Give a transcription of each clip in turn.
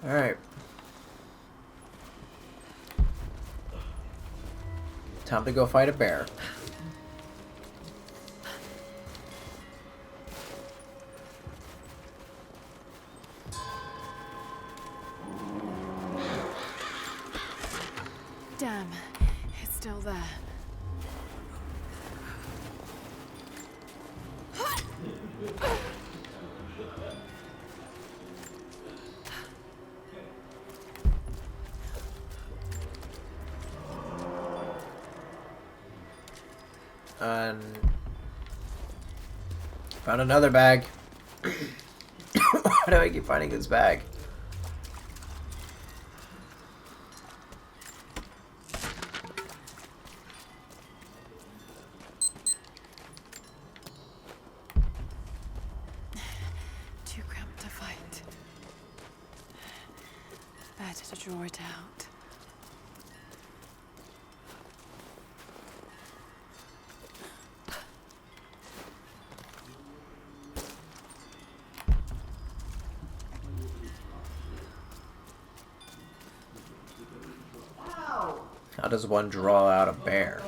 Alright. Time to go fight a bear. Damn, it's still there. And found another bag. Why do I keep finding this bag? Too cramped to fight. Better to draw it out. How does one draw out a bear?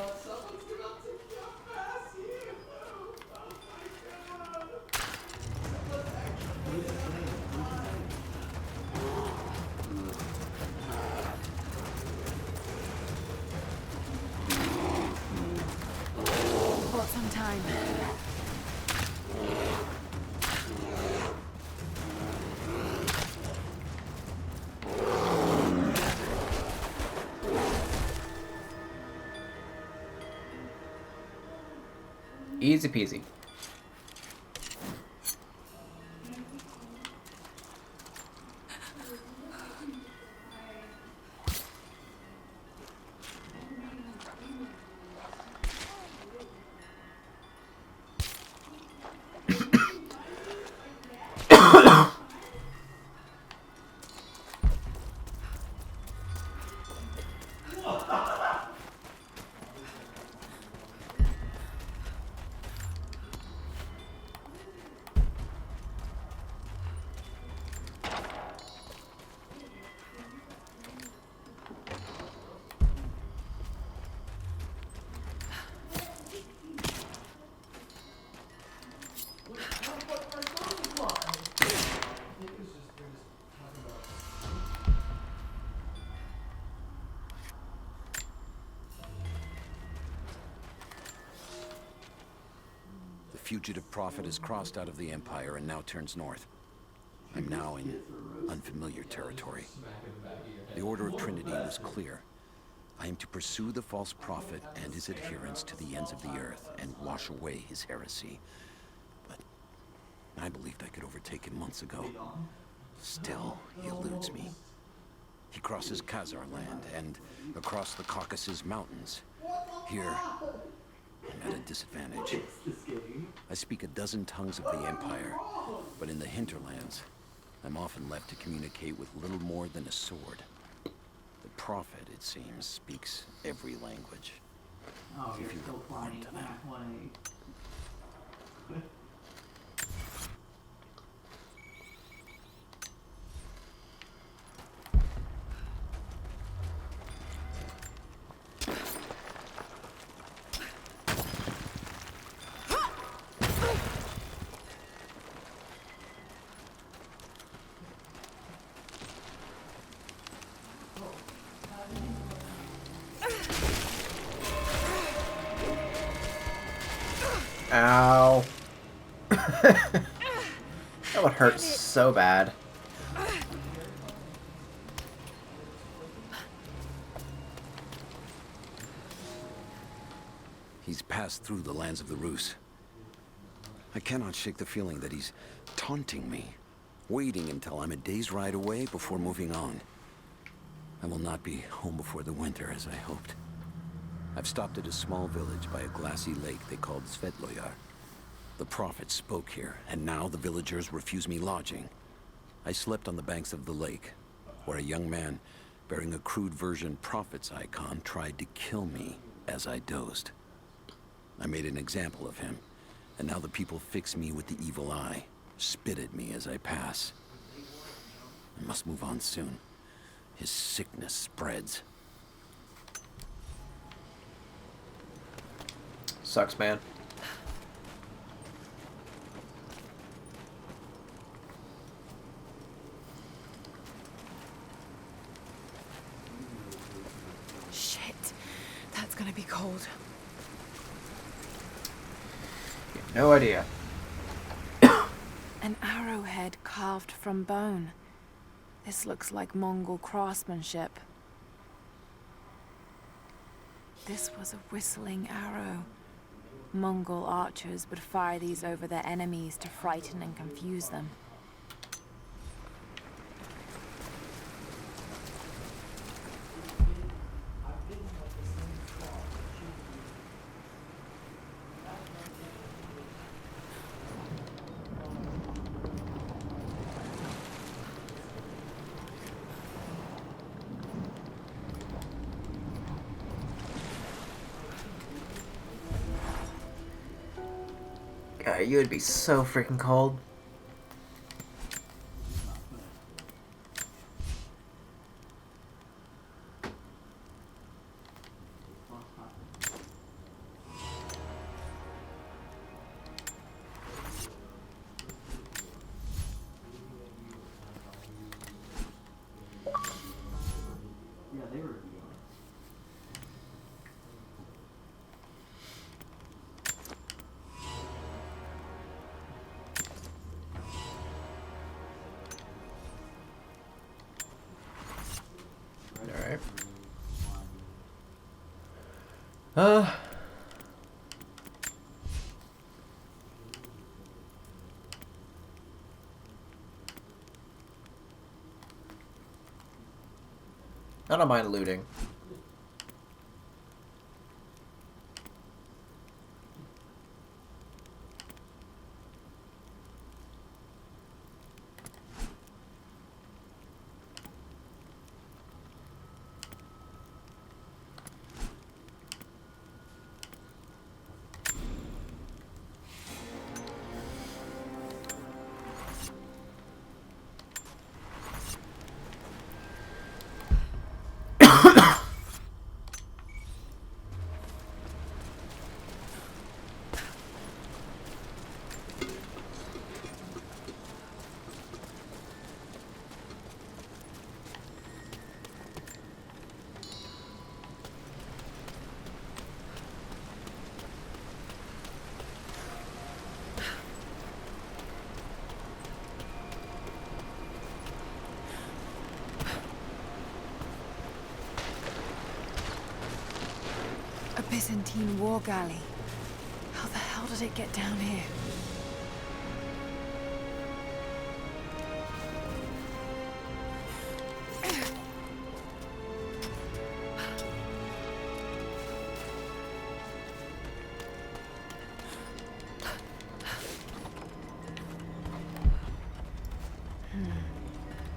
Bought some time. Easy peasy. The fugitive prophet has crossed out of the Empire and now turns north. I'm now in unfamiliar territory. The Order of Trinity was clear. I am to pursue the false prophet and his adherents to the ends of the earth and wash away his heresy. But I believed I could overtake him months ago. Still, he eludes me. He crosses Khazar land and across the Caucasus Mountains. Here, I'm at a disadvantage. I speak a dozen tongues of the Empire, but in the hinterlands, I'm often left to communicate with little more than a sword. The prophet, it seems, speaks every language. Oh, If you're you still were born playing to them. that way. Ow. That would hurt so bad. He's passed through the lands of the Rus. I cannot shake the feeling that he's taunting me, waiting until I'm a day's ride away before moving on. I will not be home before the winter, as I hoped. I've stopped at a small village by a glassy lake they called Svetloyar. The prophet spoke here, and now the villagers refuse me lodging. I slept on the banks of the lake, where a young man bearing a crude version prophet's icon tried to kill me as I dozed. I made an example of him, and now the people fix me with the evil eye, spit at me as I pass. I must move on soon. His sickness spreads. Sucks, man. Shit. That's gonna be cold. No idea. An arrowhead carved from bone. This looks like Mongol craftsmanship. This was a whistling arrow. Mongol archers would fire these over their enemies to frighten and confuse them. God, you would be so freaking cold. Alright. I don't mind looting. A Byzantine war galley. How the hell did it get down here?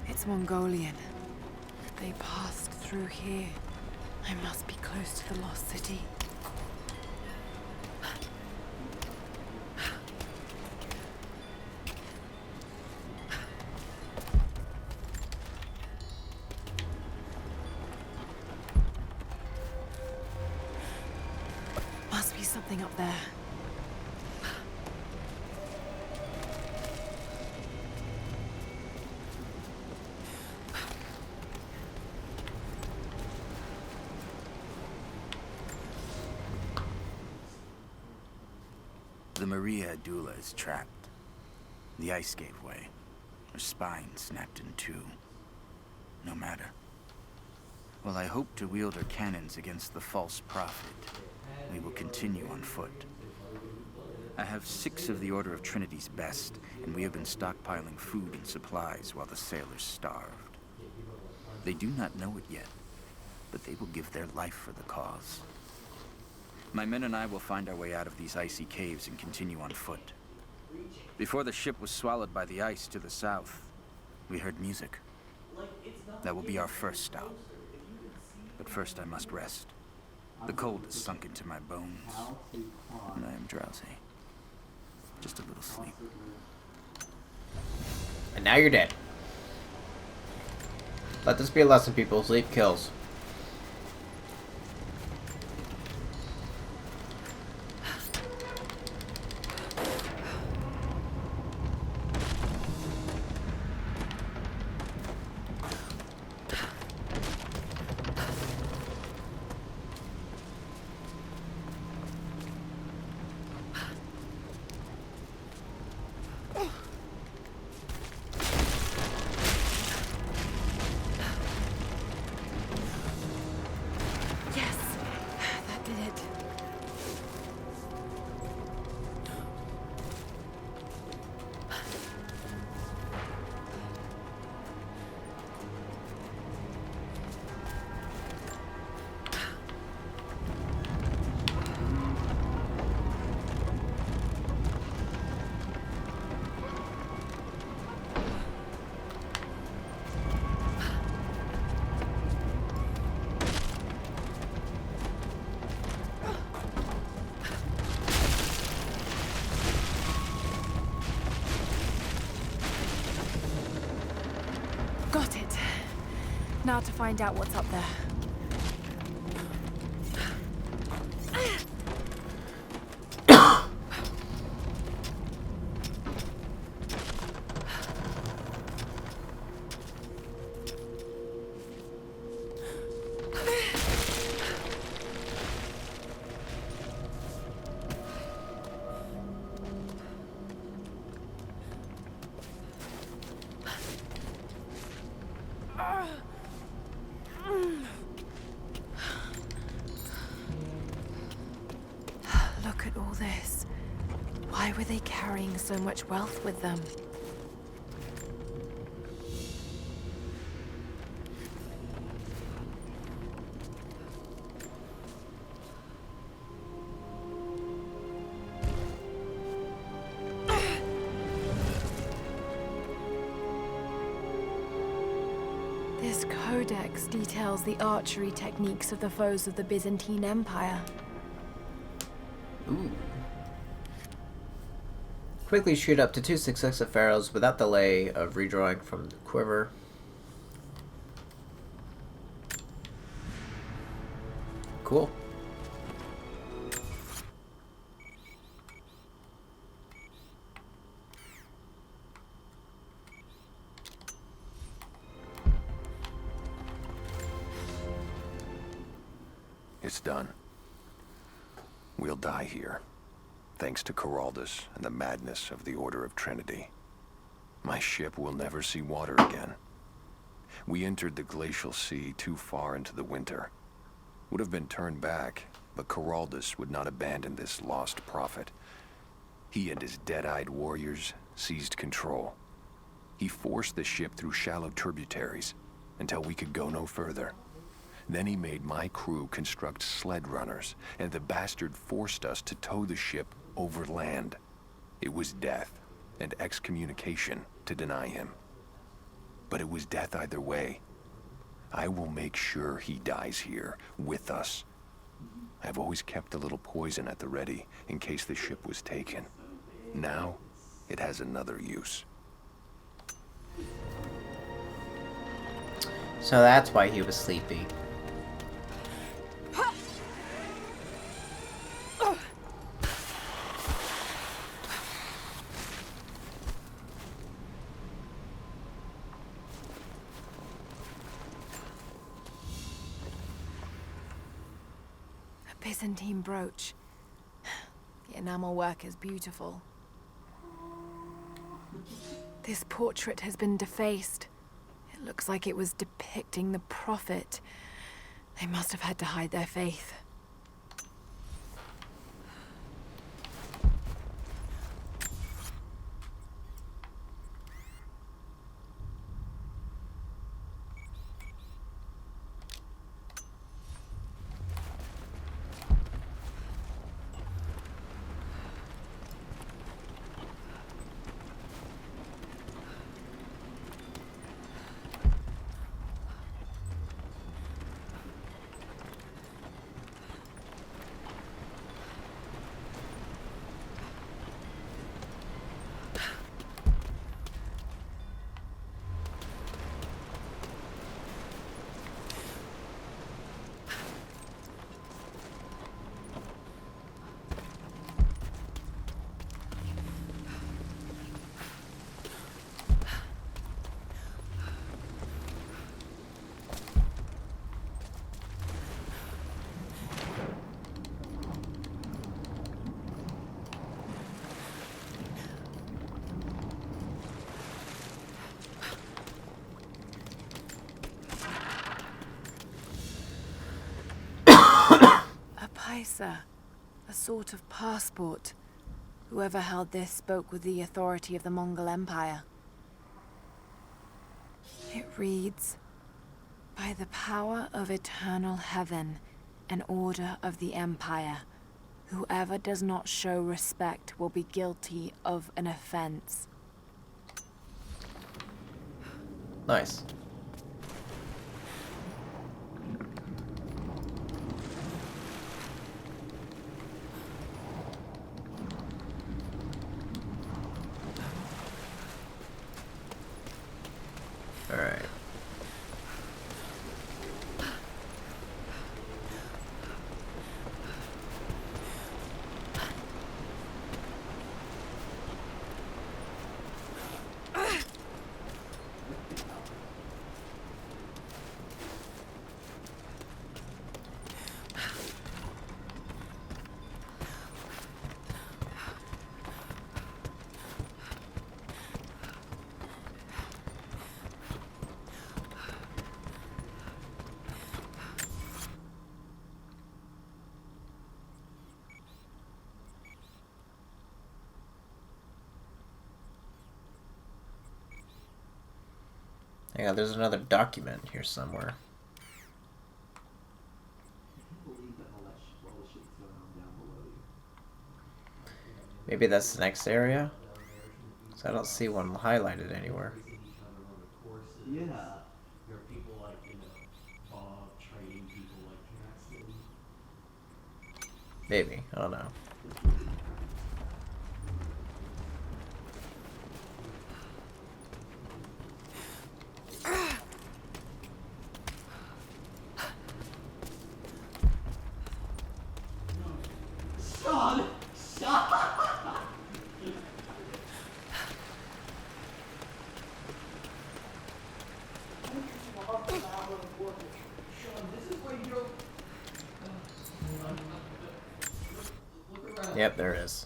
It's Mongolian. They passed through here. I must be close to the lost city. Must be something up there. The Maria Adula is trapped. The ice gave way. Her spine snapped in two. No matter. While I hope to wield her cannons against the false prophet, we will continue on foot. I have 6 of the Order of Trinity's best, and we have been stockpiling food and supplies while the sailors starved. They do not know it yet, but they will give their life for the cause. My men and I will find our way out of these icy caves and continue on foot. Before the ship was swallowed by the ice to the south, we heard music. That will be our first stop. But first I must rest. The cold has sunk into my bones, and I am drowsy. Just a little sleep. And now you're dead. Let this be a lesson, people. Sleep kills. Yes, that did it. Got it. Now to find out what's up there. Look at all this. Why were they carrying so much wealth with them? This codex details the archery techniques of the foes of the Byzantine Empire. Ooh. Quickly shoot up to 2 successive arrows without delay of redrawing from the quiver. Cool. It's done. We'll die here, thanks to Coraldus and the madness of the Order of Trinity. My ship will never see water again. We entered the glacial sea too far into the winter. Would have been turned back, but Coraldus would not abandon this lost prophet. He and his dead-eyed warriors seized control. He forced the ship through shallow tributaries until we could go no further. Then he made my crew construct sled runners, and the bastard forced us to tow the ship over land. It was death and excommunication to deny him. But it was death either way. I will make sure he dies here, with us. I've always kept a little poison at the ready, in case the ship was taken. Now, it has another use. So that's why he was sleepy. Byzantine brooch. The enamel work is beautiful. This portrait has been defaced. It looks like it was depicting the prophet. They must have had to hide their faith. visa, a sort of passport. Whoever held this spoke with the authority of the Mongol Empire. It reads, "By the power of eternal heaven, an order of the Empire, whoever does not show respect will be guilty of an offense." Nice. All right. Hang on, there's another document here somewhere. Maybe that's the next area? So I don't see one highlighted anywhere. Yeah. There are people like, Bob training people like Cassidy. Maybe. I don't know. Sean! Sean! Yep, there it is.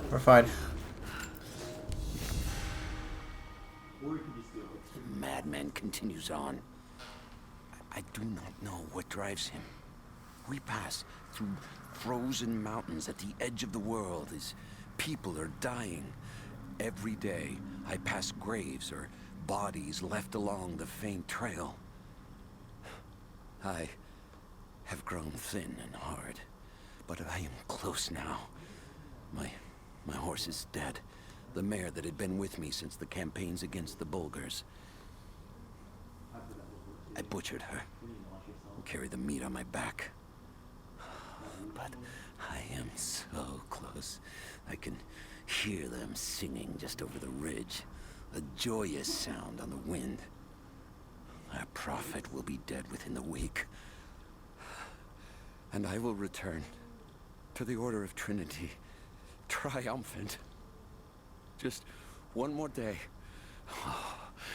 We're fine. The madman continues on. I do not know what drives him. We pass through frozen mountains at the edge of the world as people are dying. Every day, I pass graves or bodies left along the faint trail. I have grown thin and hard, but I am close now. My horse is dead. The mare that had been with me since the campaigns against the Bulgars. I butchered her and carry the meat on my back. But I am so close. I can hear them singing just over the ridge. A joyous sound on the wind. Our prophet will be dead within the week. And I will return to the Order of Trinity, triumphant. Just one more day,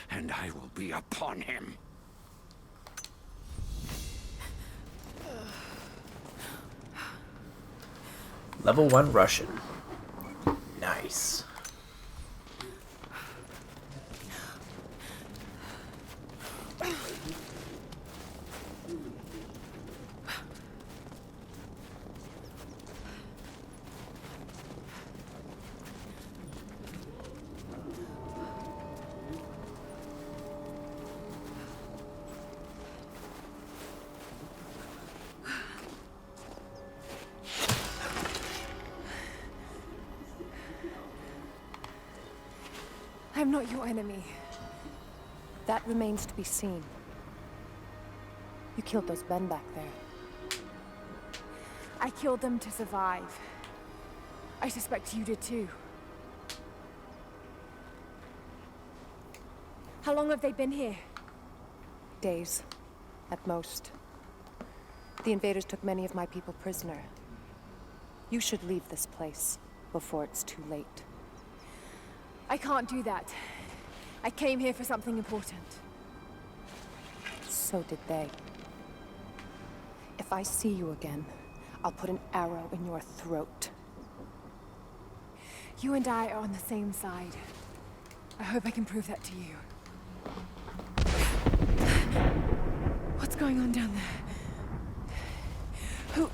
and I will be upon him. Level 1 Russian. Nice. I'm not your enemy. That remains to be seen. You killed those men back there. I killed them to survive. I suspect you did too. How long have they been here? Days, at most. The invaders took many of my people prisoner. You should leave this place before it's too late. I can't do that. I came here for something important. So did they. If I see you again, I'll put an arrow in your throat. You and I are on the same side. I hope I can prove that to you. What's going on down there? Who?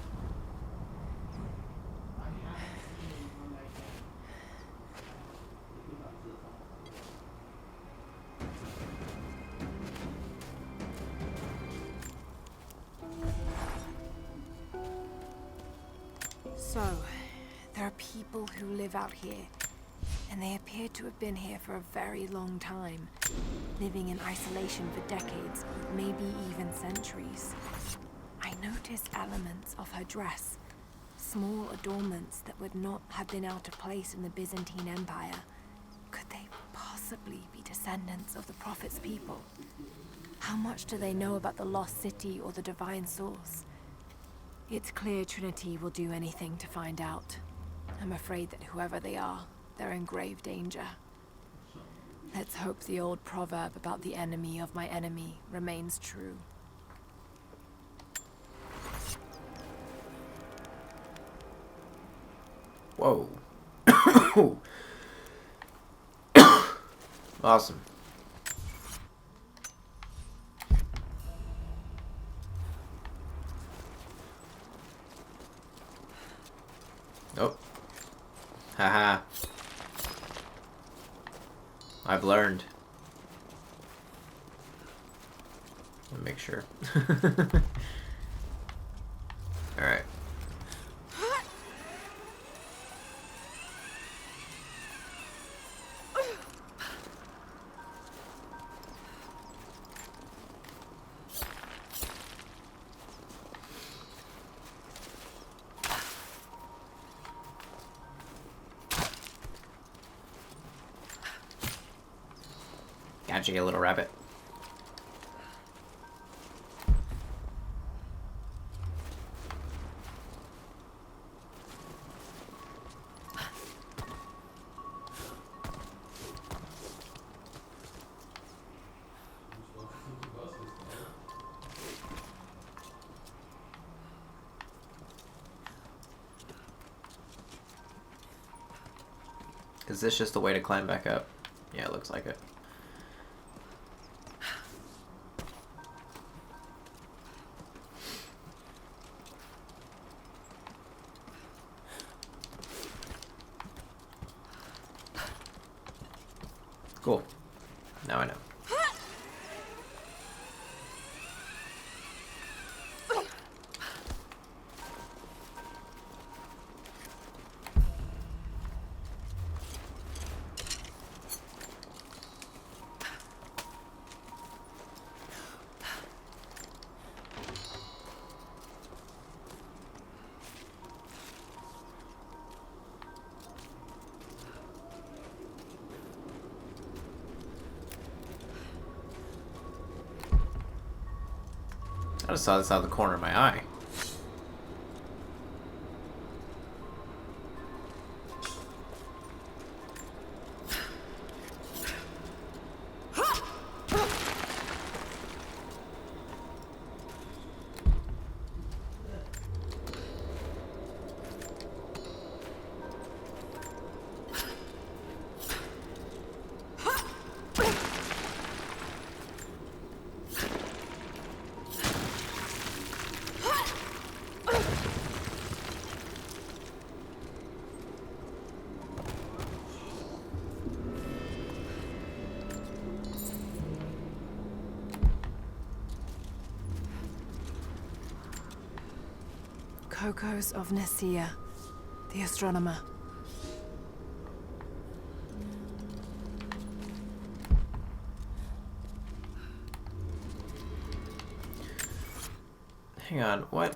So, there are people who live out here, and they appear to have been here for a very long time, living in isolation for decades, maybe even centuries. I noticed elements of her dress, small adornments that would not have been out of place in the Byzantine Empire. Could they possibly be descendants of the Prophet's people? How much do they know about the Lost City or the Divine Source? It's clear Trinity will do anything to find out. I'm afraid that whoever they are, they're in grave danger. Let's hope the old proverb about the enemy of my enemy remains true. Whoa. Awesome. Oh. Haha. I've learned. Let me make sure. Alright. Gotcha, you little rabbit. Is this just the way to climb back up? Yeah, it looks like it. Cool. Now I know. I just saw this out of the corner of my eye. Kokos of Nicaea, the astronomer. Hang on, what?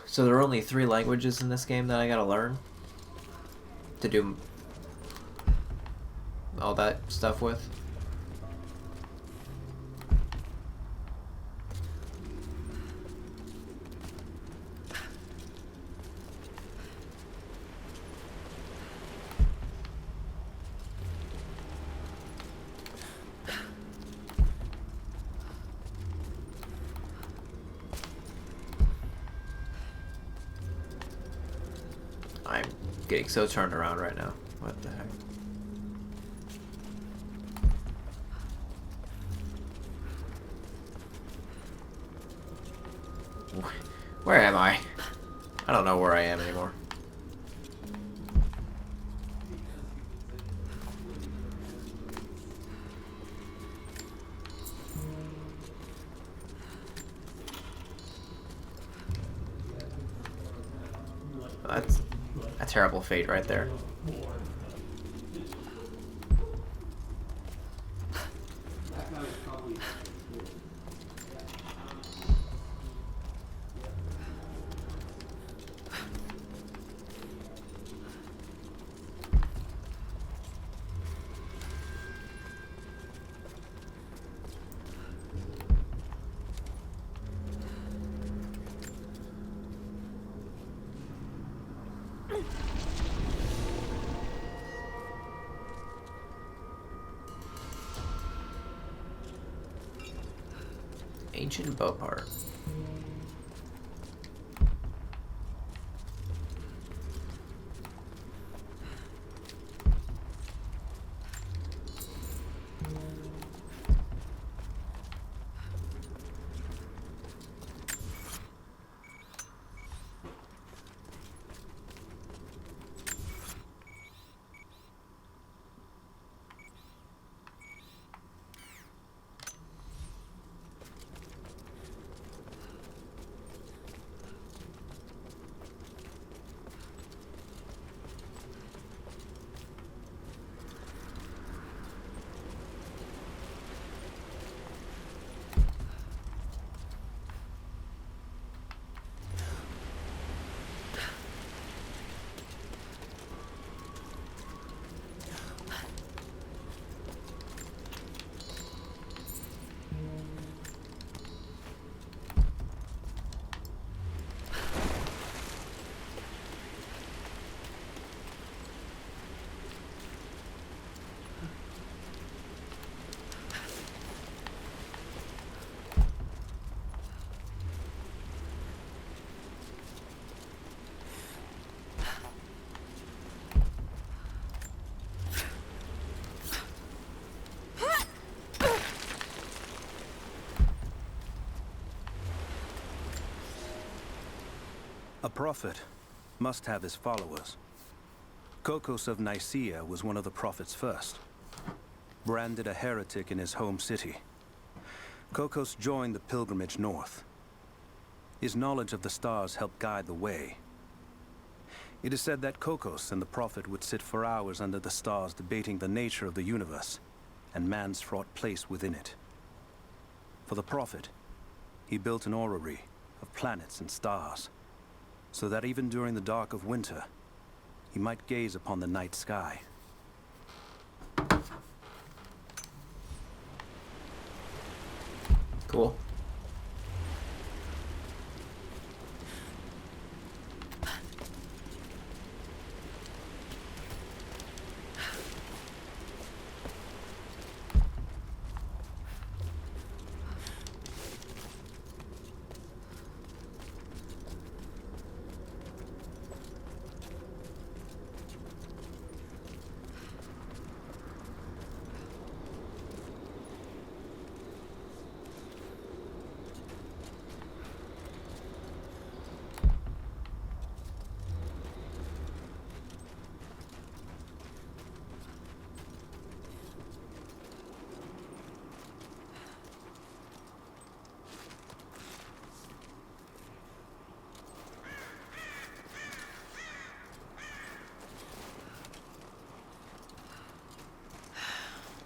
So there are only 3 languages in this game that I gotta learn to do all that stuff with? getting so turned around right now. What the heck? Where am I? I don't know where I am anymore. That's a terrible fate right there. Ancient bow part. A prophet must have his followers. Kokos of Nicaea was one of the prophets first. Branded a heretic in his home city, Kokos joined the pilgrimage north. His knowledge of the stars helped guide the way. It is said that Kokos and the prophet would sit for hours under the stars debating the nature of the universe and man's fraught place within it. For the prophet, he built an orrery of planets and stars, so that even during the dark of winter, he might gaze upon the night sky. Cool.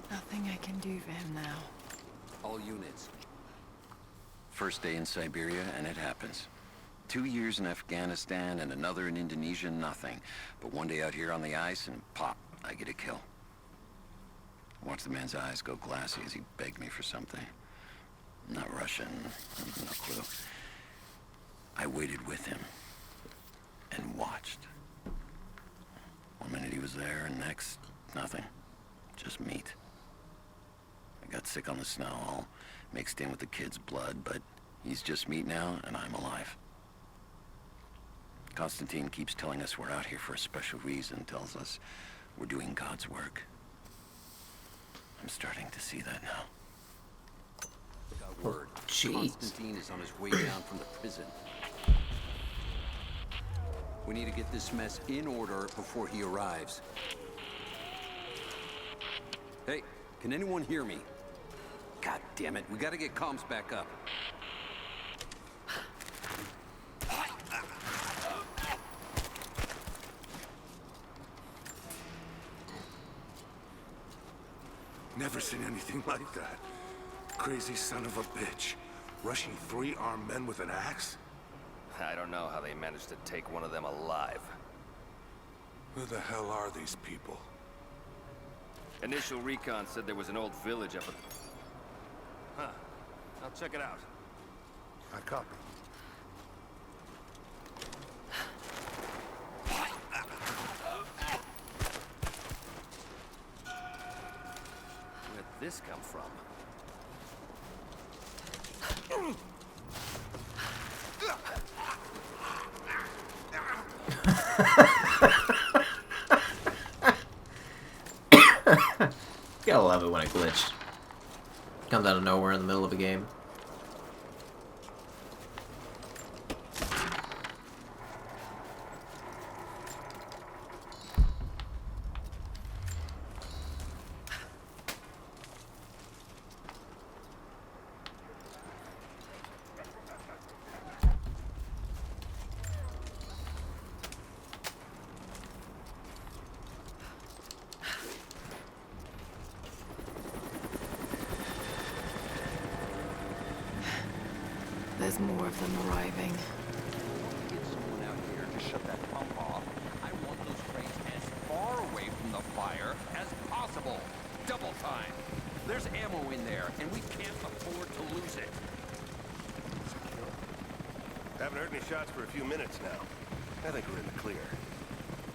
Nothing I can do for him now. All units. First day in Siberia, and it happens. 2 years in Afghanistan and another in Indonesia, nothing. But one day out here on the ice, and pop, I get a kill. Watch the man's eyes go glassy as he begged me for something. Not Russian, no clue. I waited with him and watched. One minute he was there, and next, nothing. Just meat. I got sick on the snow, all mixed in with the kid's blood, but he's just meat now, and I'm alive. Constantine keeps telling us we're out here for a special reason, tells us we're doing God's work. I'm starting to see that now. Got word. jeez. Constantine is on his way down from the prison. We need to get this mess in order before he arrives. Hey, can anyone hear me? God damn it, we gotta get comms back up. Never seen anything like that. Crazy son of a bitch. Rushing 3 armed men with an axe? I don't know how they managed to take one of them alive. Who the hell are these people? Initial recon said there was an old village up at... Huh. I'll check it out. I copy. Where'd this come from? Gotta love it when it glitched. Comes out of nowhere in the middle of a game. There's more of them arriving. Get someone out here to shut that pump off. I want those crates as far away from the fire as possible. Double time. There's ammo in there, and we can't afford to lose it. Haven't heard any shots for a few minutes now. I think we're in the clear.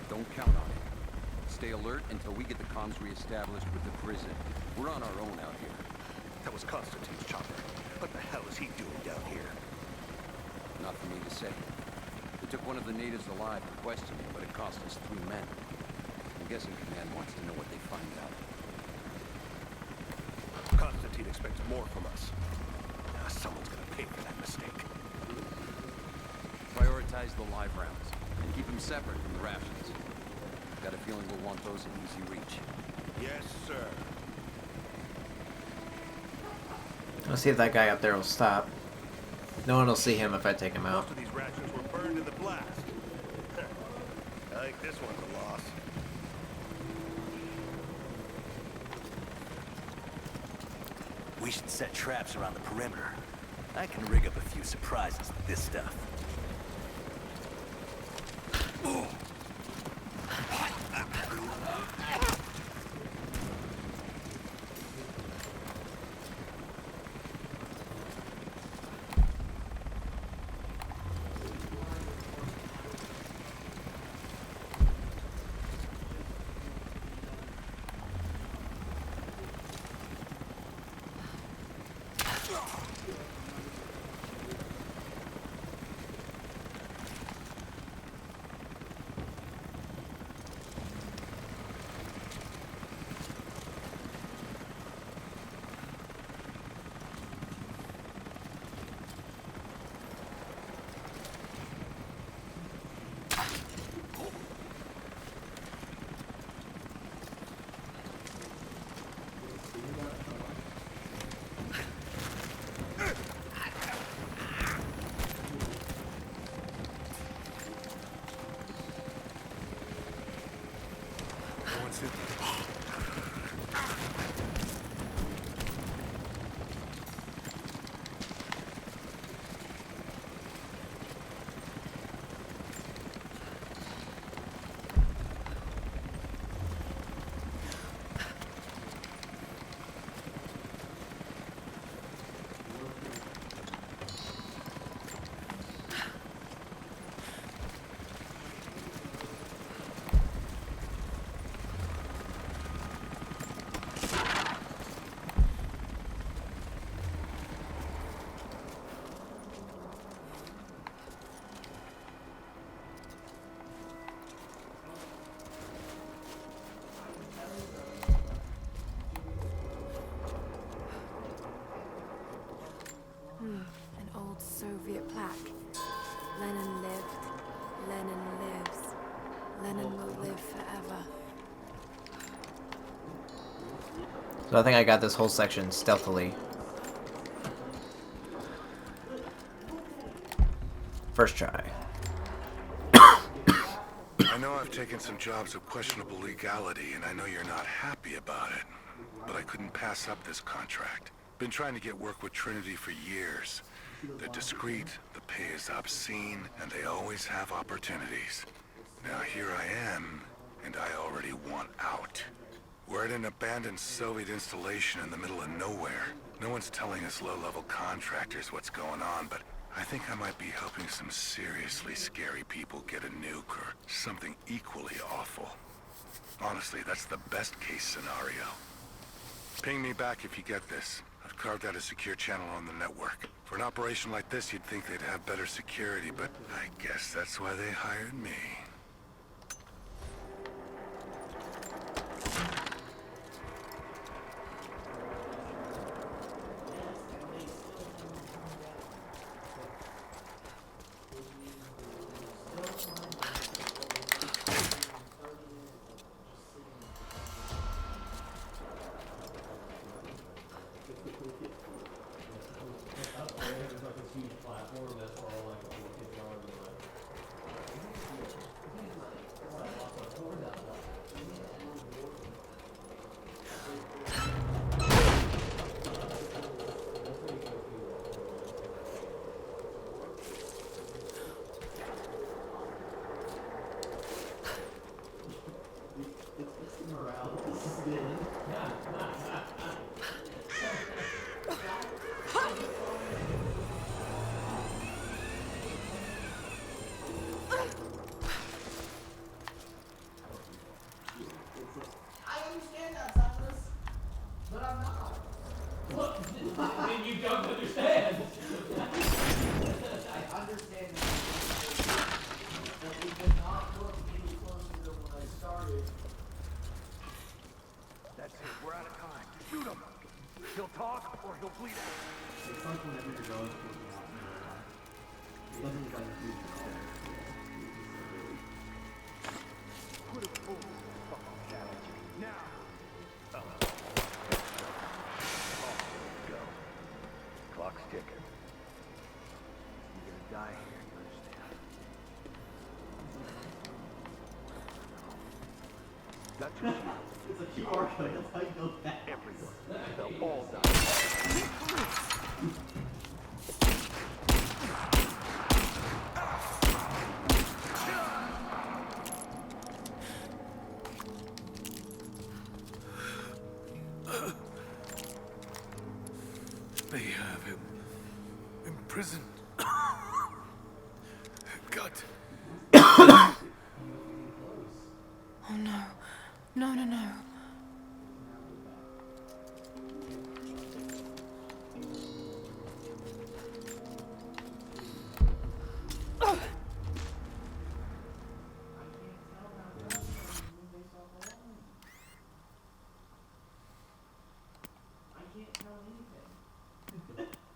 Don't count on it. Stay alert until we get the comms reestablished with the prison. We're on our own out here. That was Constantine's chopper. What the hell is he doing down here? Not for me to say. We took one of the natives alive for questioning, but it cost us 3 men. I'm guessing Command wants to know what they find out. Constantine expects more from us. Now someone's gonna pay for that mistake. Prioritize the live rounds, and keep them separate from the rations. Got a feeling we'll want those in easy reach. Yes, sir. Let's see if that guy up there will stop. No one will see him if I take him out. Most of these rations were burned in the blast. I think this one's a loss. We should set traps around the perimeter. I can rig up a few surprises with this stuff. So I think I got this whole section stealthily. First try. I know I've taken some jobs of questionable legality, and I know you're not happy about it. But I couldn't pass up this contract. Been trying to get work with Trinity for years. They're discreet, the pay is obscene, and they always have opportunities. Now here I am, and I already want out. We're at an abandoned Soviet installation in the middle of nowhere. No one's telling us low-level contractors what's going on, but I think I might be helping some seriously scary people get a nuke or something equally awful. Honestly, that's the best-case scenario. Ping me back if you get this. I've carved out a secure channel on the network. For an operation like this, you'd think they'd have better security, but I guess that's why they hired me. It's a QR code, that's how you go back. Everyone. They'll all die. They have him imprisoned. God. Oh no. No, no, no.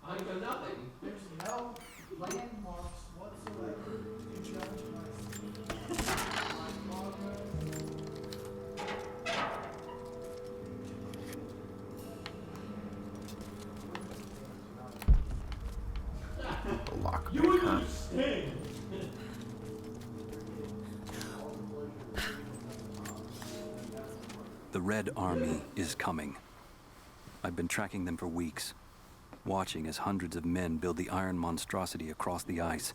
I know nothing. There's no landmarks whatsoever to judge my Lock You pick, would huh? understand. The Red Army is coming. I've been tracking them for weeks, watching as hundreds of men build the iron monstrosity across the ice.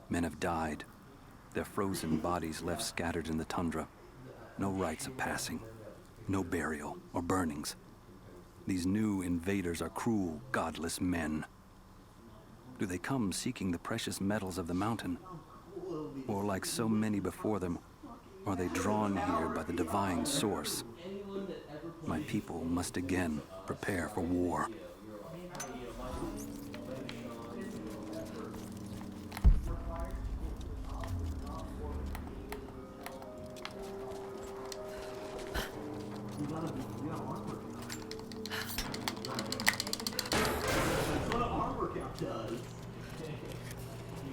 Men have died, their frozen bodies left scattered in the tundra. No rites of passing, no burial or burnings. These new invaders are cruel, godless men. Do they come seeking the precious metals of the mountain? Or like so many before them, are they drawn here by the divine source? My people must again prepare for war. That's what an arm workout does. You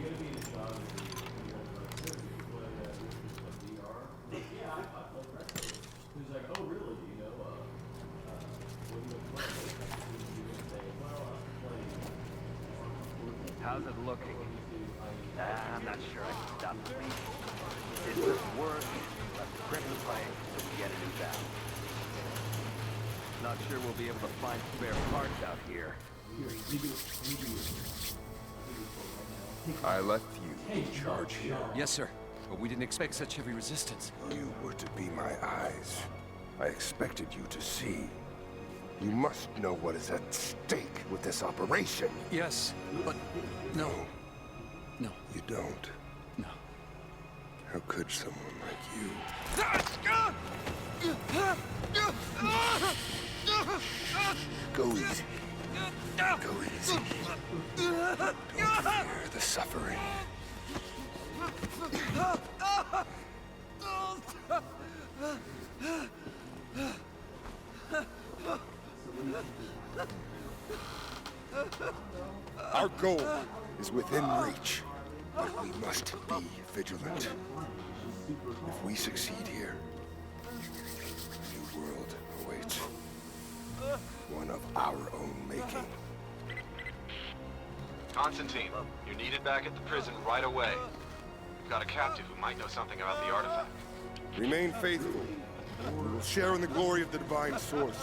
gotta be in a job. Yeah, I played wrestling. He was like, oh really? You know, How's it looking? I'm not sure I can stop the leak. It doesn't work. Left the printer playing, so we get a new valve. Not sure we'll be able to find spare parts out here. I left you in charge here. Yes, sir. But we didn't expect such heavy resistance. You were to be my eyes. I expected you to see. You must know what is at stake with this operation. Yes, but no. No. You don't. No. How could someone like you? Go easy. Go easy. Don't fear the suffering. Our goal is within reach, but we must be vigilant. If we succeed here, a new world awaits. One of our own making. Constantine, you're needed back at the prison right away. We've got a captive who might know something about the artifact. Remain faithful. We will share in the glory of the Divine Source.